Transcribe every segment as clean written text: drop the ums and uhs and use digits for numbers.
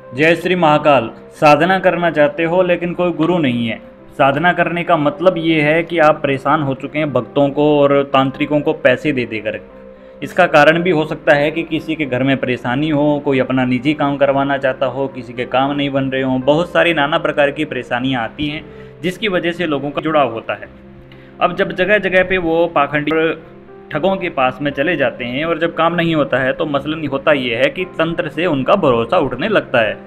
जय श्री महाकाल। साधना करना चाहते हो लेकिन कोई गुरु नहीं है। साधना करने का मतलब ये है कि आप परेशान हो चुके हैं भक्तों को और तांत्रिकों को पैसे दे देकर। इसका कारण भी हो सकता है कि किसी के घर में परेशानी हो, कोई अपना निजी काम करवाना चाहता हो, किसी के काम नहीं बन रहे हों, बहुत सारी नाना प्रकार की परेशानियां आती हैं जिसकी वजह से लोगों का जुड़ाव होता है। अब जब जगह जगह पे वो पाखंडी ठगों के पास में चले जाते हैं और जब काम नहीं होता है तो मसलन होता ये है कि तंत्र से उनका भरोसा उठने लगता है।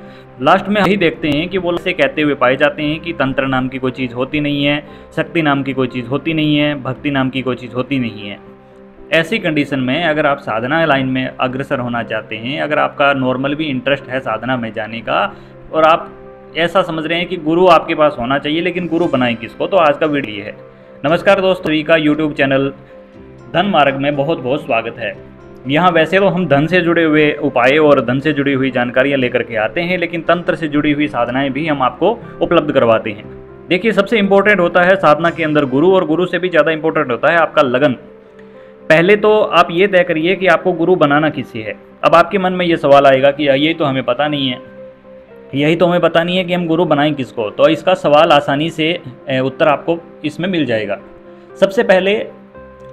लास्ट में यही देखते हैं कि वो से कहते हुए पाए जाते हैं कि तंत्र नाम की कोई चीज़ होती नहीं है, शक्ति नाम की कोई चीज़ होती नहीं है, भक्ति नाम की कोई चीज़ होती नहीं है। ऐसी कंडीशन में अगर आप साधना लाइन में अग्रसर होना चाहते हैं, अगर आपका नॉर्मल भी इंटरेस्ट है साधना में जाने का और आप ऐसा समझ रहे हैं कि गुरु आपके पास होना चाहिए, लेकिन गुरु बनाएं किसको, तो आज का वीडियो ये है। नमस्कार दोस्तों, सभी का यूट्यूब चैनल धन मार्ग में बहुत बहुत स्वागत है। यहाँ वैसे तो हम धन से जुड़े हुए उपाय और धन से जुड़ी हुई जानकारियाँ लेकर के आते हैं, लेकिन तंत्र से जुड़ी हुई साधनाएं भी हम आपको उपलब्ध करवाते हैं। देखिए, सबसे इम्पोर्टेंट होता है साधना के अंदर गुरु, और गुरु से भी ज़्यादा इंपॉर्टेंट होता है आपका लगन। पहले तो आप ये तय करिए कि आपको गुरु बनाना किससे है। अब आपके मन में ये सवाल आएगा कि यही तो हमें पता नहीं है, यही तो हमें पता नहीं है कि हम गुरु बनाएं किसको। तो इसका सवाल आसानी से उत्तर आपको इसमें मिल जाएगा। सबसे पहले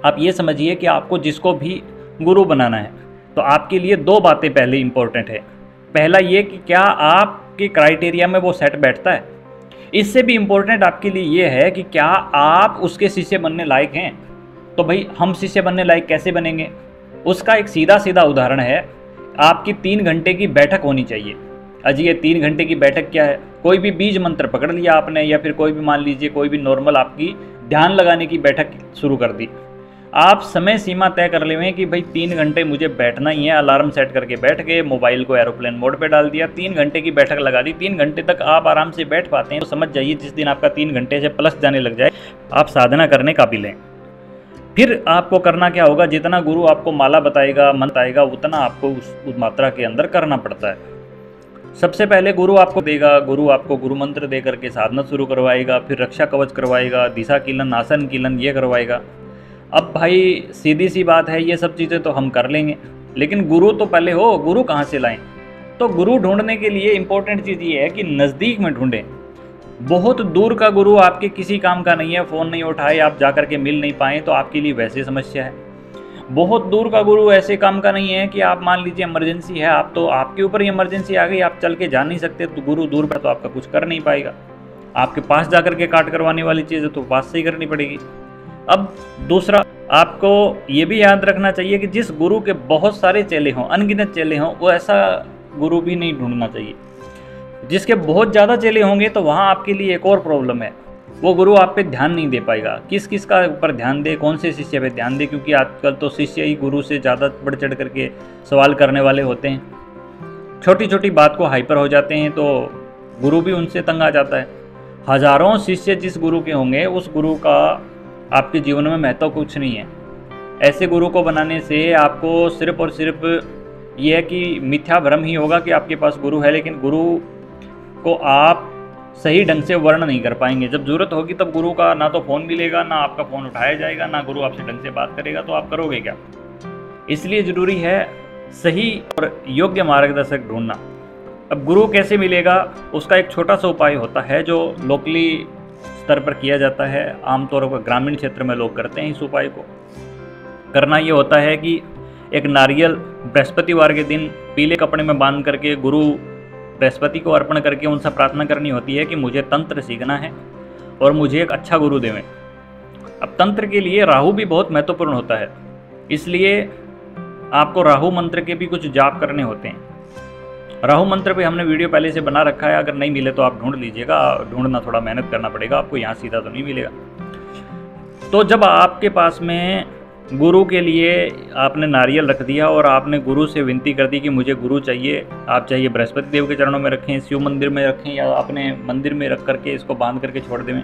आप ये समझिए कि आपको जिसको भी गुरु बनाना है तो आपके लिए दो बातें पहले इंपॉर्टेंट है। पहला ये कि क्या आपके क्राइटेरिया में वो सेट बैठता है। इससे भी इम्पोर्टेंट आपके लिए ये है कि क्या आप उसके शिष्य बनने लायक हैं। तो भाई, हम शिष्य बनने लायक कैसे बनेंगे, उसका एक सीधा सीधा उदाहरण है। आपकी 3 घंटे की बैठक होनी चाहिए। अजी, ये 3 घंटे की बैठक क्या है? कोई भी बीज मंत्र पकड़ लिया आपने, या फिर कोई भी मान लीजिए कोई भी नॉर्मल आपकी ध्यान लगाने की बैठक शुरू कर दी। आप समय सीमा तय कर लें कि भाई 3 घंटे मुझे बैठना ही है। अलार्म सेट करके बैठ गए, मोबाइल को एरोप्लेन मोड पे डाल दिया, 3 घंटे की बैठक लगा दी। 3 घंटे तक आप आराम से बैठ पाते हैं तो समझ जाइए जिस दिन आपका 3 घंटे से प्लस जाने लग जाए, आप साधना करने काबिल हैं। फिर आपको करना क्या होगा, जितना गुरु आपको माला बताएगा, मंत्र आएगा, उतना आपको उस मात्रा के अंदर करना पड़ता है। सबसे पहले गुरु आपको देगा, गुरु आपको गुरु मंत्र दे करके साधना शुरू करवाएगा, फिर रक्षा कवच करवाएगा, दिशा कीलन, आसन कीलन ये करवाएगा। अब भाई सीधी सी बात है, ये सब चीज़ें तो हम कर लेंगे, लेकिन गुरु तो पहले हो। गुरु कहाँ से लाएं? तो गुरु ढूंढने के लिए इम्पोर्टेंट चीज़ ये है कि नज़दीक में ढूंढें। बहुत दूर का गुरु आपके किसी काम का नहीं है, फ़ोन नहीं उठाए, आप जा कर के मिल नहीं पाएँ तो आपके लिए वैसे समस्या है। बहुत दूर का गुरु ऐसे काम का नहीं है कि आप मान लीजिए इमरजेंसी है, आप तो आपके ऊपर ही इमरजेंसी आ गई, आप चल के जा नहीं सकते, तो गुरु दूर पर तो आपका कुछ कर नहीं पाएगा। आपके पास जा कर के काट करवाने वाली चीज़ है तो पास से ही करनी पड़ेगी। अब दूसरा, आपको ये भी याद रखना चाहिए कि जिस गुरु के बहुत सारे चेले हों, अनगिनत चेले हों, वो ऐसा गुरु भी नहीं ढूंढना चाहिए। जिसके बहुत ज़्यादा चेले होंगे तो वहाँ आपके लिए एक और प्रॉब्लम है, वो गुरु आप पे ध्यान नहीं दे पाएगा। किस किस का ऊपर ध्यान दे, कौन से शिष्य पे ध्यान दे, क्योंकि आजकल तो शिष्य ही गुरु से ज़्यादा बढ़ चढ़ करके सवाल करने वाले होते हैं। छोटी छोटी बात को हाइपर हो जाते हैं तो गुरु भी उनसे तंग आ जाता है। हज़ारों शिष्य जिस गुरु के होंगे, उस गुरु का आपके जीवन में महत्व कुछ नहीं है। ऐसे गुरु को बनाने से आपको सिर्फ और सिर्फ ये है कि मिथ्या भ्रम ही होगा कि आपके पास गुरु है, लेकिन गुरु को आप सही ढंग से वर्ण नहीं कर पाएंगे। जब ज़रूरत होगी तब गुरु का ना तो फ़ोन मिलेगा, ना आपका फ़ोन उठाया जाएगा, ना गुरु आपसे ढंग से बात करेगा, तो आप करोगे क्या? इसलिए ज़रूरी है सही और योग्य मार्गदर्शक ढूंढना। अब गुरु कैसे मिलेगा, उसका एक छोटा सा उपाय होता है जो लोकली स्तर पर किया जाता है। आमतौर पर ग्रामीण क्षेत्र में लोग करते हैं। इस उपाय को करना ये होता है कि एक नारियल बृहस्पतिवार के दिन पीले कपड़े में बांध करके गुरु बृहस्पति को अर्पण करके उनसे प्रार्थना करनी होती है कि मुझे तंत्र सीखना है और मुझे एक अच्छा गुरु देवें। अब तंत्र के लिए राहु भी बहुत महत्वपूर्ण होता है, इसलिए आपको राहु मंत्र के भी कुछ जाप करने होते हैं। राहु मंत्र पे हमने वीडियो पहले से बना रखा है, अगर नहीं मिले तो आप ढूंढ लीजिएगा। ढूंढना थोड़ा मेहनत करना पड़ेगा आपको, यहाँ सीधा तो नहीं मिलेगा। तो जब आपके पास में गुरु के लिए आपने नारियल रख दिया और आपने गुरु से विनती कर दी कि मुझे गुरु चाहिए, आप चाहिए बृहस्पति देव के चरणों में रखें, शिव मंदिर में रखें, या अपने मंदिर में रख करके इसको बांध करके छोड़ दें।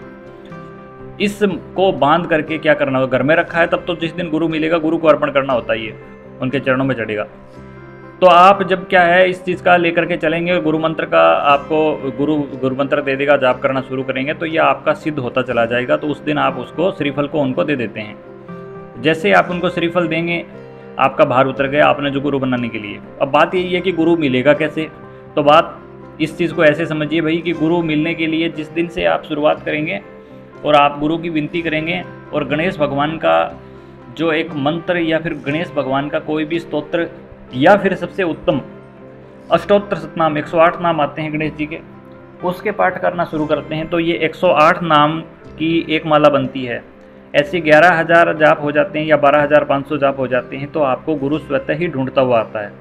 इसको बांध करके क्या करना होगा, घर में रखा है तब तो जिस दिन गुरु मिलेगा गुरु को अर्पण करना होता ही है, उनके चरणों में चढ़ेगा। तो आप जब क्या है इस चीज़ का लेकर के चलेंगे, गुरु मंत्र का आपको गुरु मंत्र दे देगा, जाप करना शुरू करेंगे तो यह आपका सिद्ध होता चला जाएगा। तो उस दिन आप उसको श्रीफल को उनको दे देते हैं। जैसे आप उनको श्रीफल देंगे, आपका भार उतर गया आपने जो गुरु बनाने के लिए। अब बात यही है कि गुरु मिलेगा कैसे, तो बात इस चीज़ को ऐसे समझिए भाई कि गुरु मिलने के लिए जिस दिन से आप शुरुआत करेंगे और आप गुरु की विनती करेंगे और गणेश भगवान का जो एक मंत्र या फिर गणेश भगवान का कोई भी स्तोत्र या फिर सबसे उत्तम अष्टोत्तर शतनाम 108 नाम आते हैं गणेश जी के, उसके पाठ करना शुरू करते हैं तो ये 108 नाम की एक माला बनती है। ऐसे 11,000 जाप हो जाते हैं या 12,500 जाप हो जाते हैं तो आपको गुरु स्वतः ही ढूंढता हुआ आता है।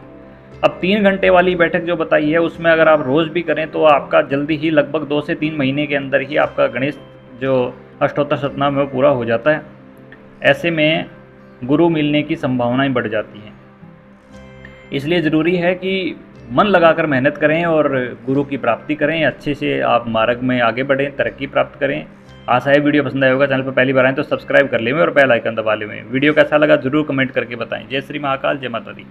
अब 3 घंटे वाली बैठक जो बताई है उसमें अगर आप रोज़ भी करें तो आपका जल्दी ही लगभग 2 से 3 महीने के अंदर ही आपका गणेश जो अष्टोत्तर शतनाम है वो पूरा हो जाता है। ऐसे में गुरु मिलने की संभावनाएं बढ़ जाती हैं। इसलिए ज़रूरी है कि मन लगाकर मेहनत करें और गुरु की प्राप्ति करें, अच्छे से आप मार्ग में आगे बढ़ें, तरक्की प्राप्त करें। आशा है वीडियो पसंद आया होगा। चैनल पर पहली बार आए तो सब्सक्राइब कर लें और बेल आइकन दबा लें। वीडियो कैसा लगा ज़रूर कमेंट करके बताएं। जय श्री महाकाल, जय माता दी।